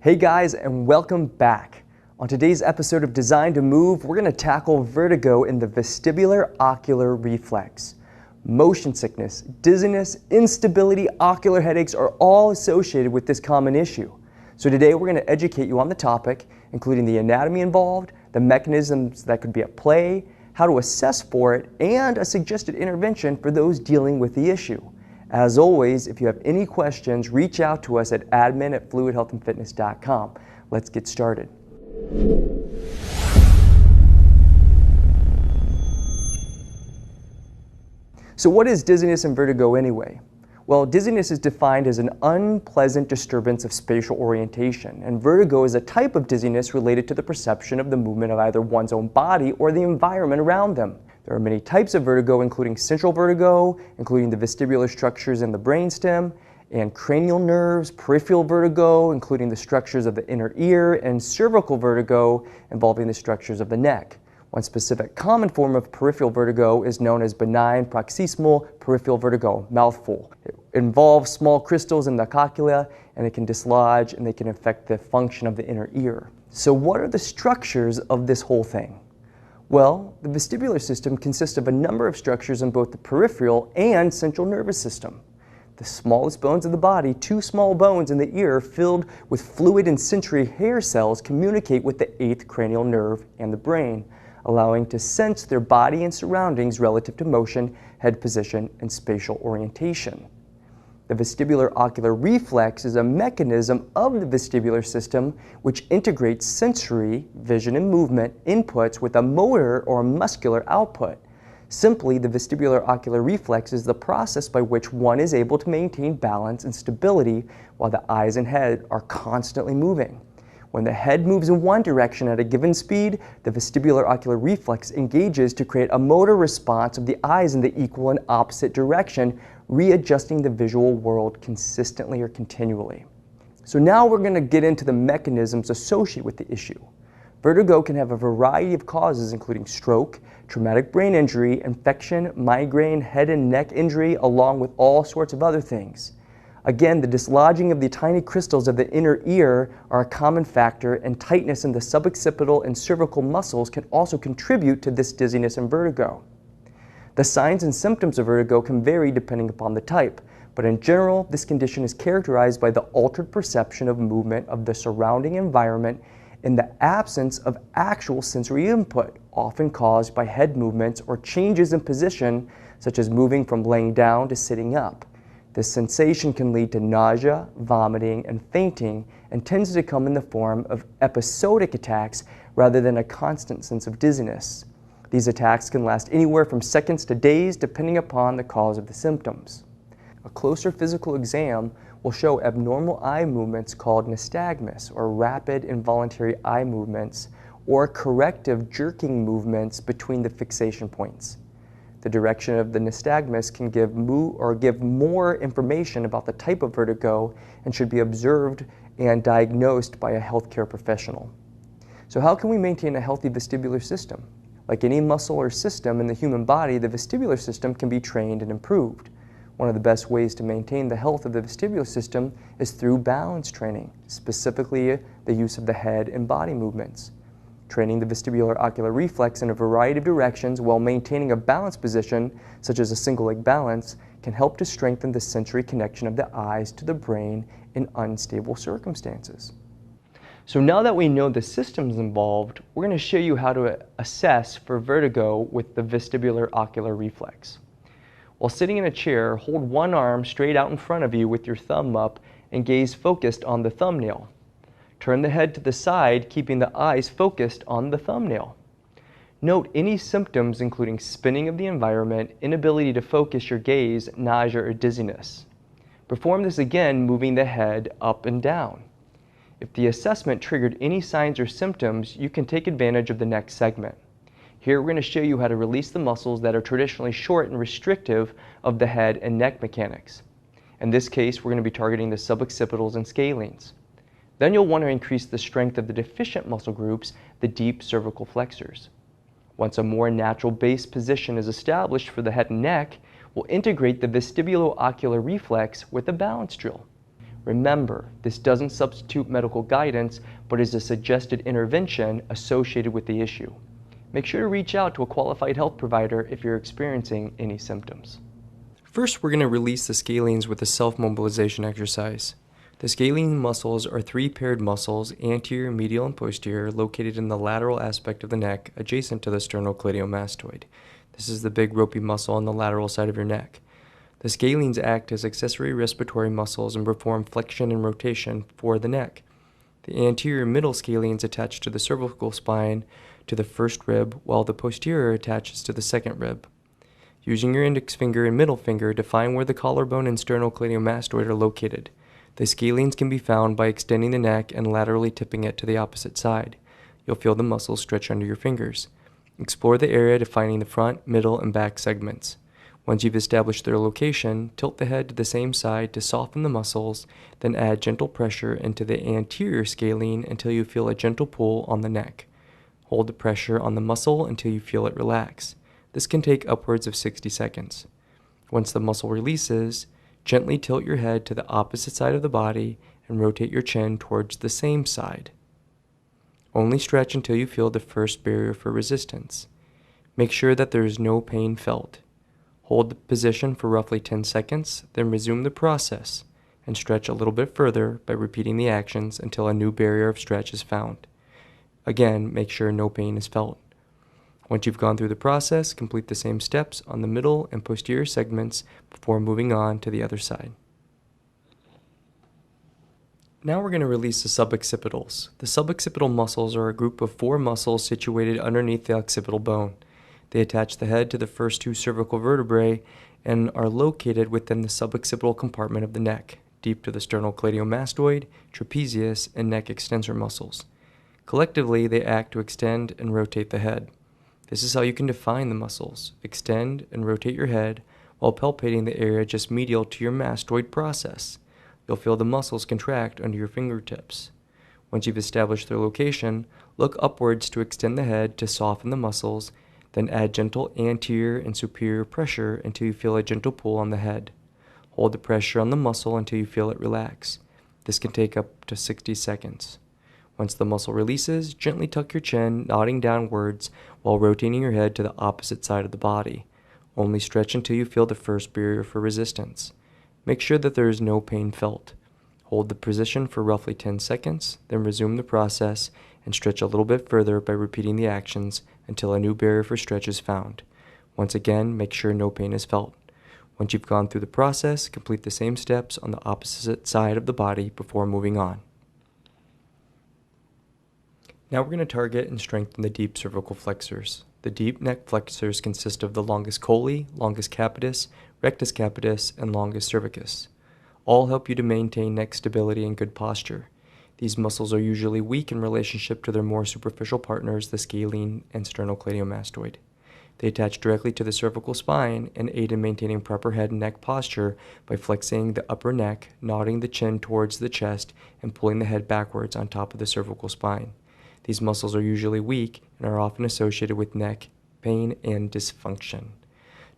Hey guys, and welcome back. On today's episode of Designed to Move, we're going to tackle vertigo in the vestibular ocular reflex. Motion sickness, dizziness, instability, ocular headaches are all associated with this common issue. So today we're going to educate you on the topic, including the anatomy involved, the mechanisms that could be at play, how to assess for it, and a suggested intervention for those dealing with the issue. As always, if you have any questions, reach out to us at admin@fluidhealthandfitness.com. Let's get started. So what is dizziness and vertigo anyway? Well, dizziness is defined as an unpleasant disturbance of spatial orientation, and vertigo is a type of dizziness related to the perception of the movement of either one's own body or the environment around them. There are many types of vertigo, including central vertigo, including the vestibular structures in the brainstem, and cranial nerves, peripheral vertigo, including the structures of the inner ear, and cervical vertigo, involving the structures of the neck. One specific common form of peripheral vertigo is known as benign paroxysmal peripheral vertigo, mouthful. It involves small crystals in the cochlea, and it can dislodge and they can affect the function of the inner ear. So what are the structures of this whole thing? Well, the vestibular system consists of a number of structures in both the peripheral and central nervous system. The smallest bones of the body, two small bones in the ear filled with fluid and sensory hair cells, communicate with the eighth cranial nerve and the brain, allowing to sense their body and surroundings relative to motion, head position, and spatial orientation. The vestibular ocular reflex is a mechanism of the vestibular system which integrates sensory, vision and movement inputs with a motor or muscular output. Simply, the vestibular ocular reflex is the process by which one is able to maintain balance and stability while the eyes and head are constantly moving. When the head moves in one direction at a given speed, the vestibular ocular reflex engages to create a motor response of the eyes in the equal and opposite direction, readjusting the visual world consistently or continually. So now we're going to get into the mechanisms associated with the issue. Vertigo can have a variety of causes, including stroke, traumatic brain injury, infection, migraine, head and neck injury, along with all sorts of other things. Again, the dislodging of the tiny crystals of the inner ear are a common factor, and tightness in the suboccipital and cervical muscles can also contribute to this dizziness and vertigo. The signs and symptoms of vertigo can vary depending upon the type, but in general, this condition is characterized by the altered perception of movement of the surrounding environment in the absence of actual sensory input, often caused by head movements or changes in position, such as moving from laying down to sitting up. This sensation can lead to nausea, vomiting, and fainting, and tends to come in the form of episodic attacks rather than a constant sense of dizziness. These attacks can last anywhere from seconds to days, depending upon the cause of the symptoms. A closer physical exam will show abnormal eye movements called nystagmus, or rapid involuntary eye movements, or corrective jerking movements between the fixation points. The direction of the nystagmus can give more information about the type of vertigo and should be observed and diagnosed by a healthcare professional. So how can we maintain a healthy vestibular system? Like any muscle or system in the human body, the vestibular system can be trained and improved. One of the best ways to maintain the health of the vestibular system is through balance training, specifically the use of the head and body movements. Training the vestibular ocular reflex in a variety of directions while maintaining a balanced position, such as a single leg balance, can help to strengthen the sensory connection of the eyes to the brain in unstable circumstances. So now that we know the systems involved, we're going to show you how to assess for vertigo with the vestibular ocular reflex. While sitting in a chair, hold one arm straight out in front of you with your thumb up and gaze focused on the thumbnail. Turn the head to the side, keeping the eyes focused on the thumbnail. Note any symptoms including spinning of the environment, inability to focus your gaze, nausea, or dizziness. Perform this again, moving the head up and down. If the assessment triggered any signs or symptoms, you can take advantage of the next segment. Here we're going to show you how to release the muscles that are traditionally short and restrictive of the head and neck mechanics. In this case, we're going to be targeting the suboccipitals and scalenes. Then you'll want to increase the strength of the deficient muscle groups, the deep cervical flexors. Once a more natural base position is established for the head and neck, we'll integrate the vestibulo-ocular reflex with a balance drill. Remember, this doesn't substitute medical guidance, but is a suggested intervention associated with the issue. Make sure to reach out to a qualified health provider if you're experiencing any symptoms. First, we're going to release the scalenes with a self-mobilization exercise. The scalene muscles are three paired muscles, anterior, medial, and posterior, located in the lateral aspect of the neck, adjacent to the sternocleidomastoid. This is the big ropey muscle on the lateral side of your neck. The scalenes act as accessory respiratory muscles and perform flexion and rotation for the neck. The anterior middle scalenes attach to the cervical spine to the first rib, while the posterior attaches to the second rib. Using your index finger and middle finger, define where the collarbone and sternocleidomastoid are located. The scalenes can be found by extending the neck and laterally tipping it to the opposite side. You'll feel the muscles stretch under your fingers. Explore the area, defining the front, middle, and back segments. Once you've established their location, tilt the head to the same side to soften the muscles, then add gentle pressure into the anterior scalene until you feel a gentle pull on the neck. Hold the pressure on the muscle until you feel it relax. This can take upwards of 60 seconds. Once the muscle releases, gently tilt your head to the opposite side of the body and rotate your chin towards the same side. Only stretch until you feel the first barrier for resistance. Make sure that there is no pain felt. Hold the position for roughly 10 seconds, then resume the process and stretch a little bit further by repeating the actions until a new barrier of stretch is found. Again, make sure no pain is felt. Once you've gone through the process, complete the same steps on the middle and posterior segments before moving on to the other side. Now we're going to release the suboccipitals. The suboccipital muscles are a group of 4 muscles situated underneath the occipital bone. They attach the head to the first 2 cervical vertebrae and are located within the suboccipital compartment of the neck, deep to the sternocleidomastoid, trapezius, and neck extensor muscles. Collectively, they act to extend and rotate the head. This is how you can define the muscles. Extend and rotate your head while palpating the area just medial to your mastoid process. You'll feel the muscles contract under your fingertips. Once you've established their location, look upwards to extend the head to soften the muscles, then add gentle anterior and superior pressure until you feel a gentle pull on the head. Hold the pressure on the muscle until you feel it relax. This can take up to 60 seconds. Once the muscle releases, gently tuck your chin, nodding downwards while rotating your head to the opposite side of the body. Only stretch until you feel the first barrier for resistance. Make sure that there is no pain felt. Hold the position for roughly 10 seconds, then resume the process and stretch a little bit further by repeating the actions until a new barrier for stretch is found. Once again, make sure no pain is felt. Once you've gone through the process, complete the same steps on the opposite side of the body before moving on. Now we're going to target and strengthen the deep cervical flexors. The deep neck flexors consist of the longus colli, longus capitis, rectus capitis, and longus cervicus. All help you to maintain neck stability and good posture. These muscles are usually weak in relationship to their more superficial partners, the scalene and sternocleidomastoid. They attach directly to the cervical spine and aid in maintaining proper head and neck posture by flexing the upper neck, nodding the chin towards the chest, and pulling the head backwards on top of the cervical spine. These muscles are usually weak and are often associated with neck pain and dysfunction.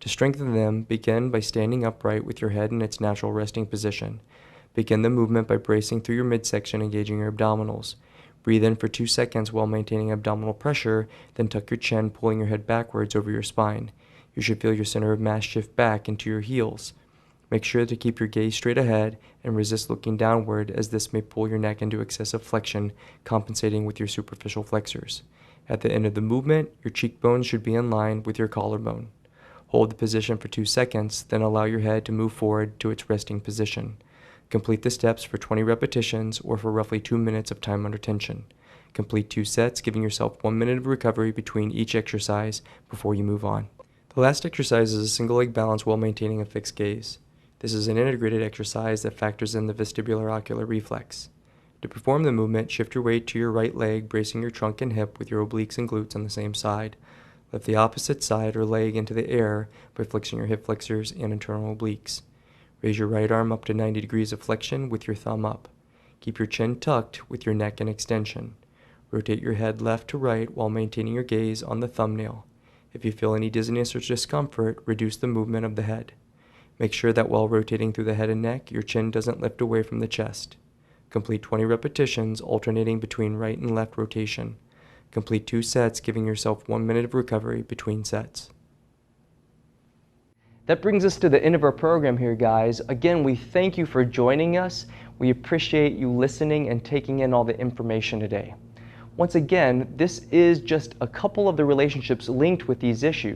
To strengthen them, begin by standing upright with your head in its natural resting position. Begin the movement by bracing through your midsection, engaging your abdominals. Breathe in for 2 seconds while maintaining abdominal pressure, then tuck your chin, pulling your head backwards over your spine. You should feel your center of mass shift back into your heels. Make sure to keep your gaze straight ahead and resist looking downward, as this may pull your neck into excessive flexion, compensating with your superficial flexors. At the end of the movement, your cheekbones should be in line with your collarbone. Hold the position for 2 seconds, then allow your head to move forward to its resting position. Complete the steps for 20 repetitions or for roughly 2 minutes of time under tension. Complete 2 sets, giving yourself 1 minute of recovery between each exercise before you move on. The last exercise is a single leg balance while maintaining a fixed gaze. This is an integrated exercise that factors in the vestibular ocular reflex. To perform the movement, shift your weight to your right leg, bracing your trunk and hip with your obliques and glutes on the same side. Lift the opposite side or leg into the air by flexing your hip flexors and internal obliques. Raise your right arm up to 90 degrees of flexion with your thumb up. Keep your chin tucked with your neck in extension. Rotate your head left to right while maintaining your gaze on the thumbnail. If you feel any dizziness or discomfort, reduce the movement of the head. Make sure that while rotating through the head and neck, your chin doesn't lift away from the chest. Complete 20 repetitions, alternating between right and left rotation. Complete 2 sets, giving yourself 1 minute of recovery between sets. That brings us to the end of our program here, guys. Again, we thank you for joining us. We appreciate you listening and taking in all the information today. Once again, this is just a couple of the relationships linked with these issues.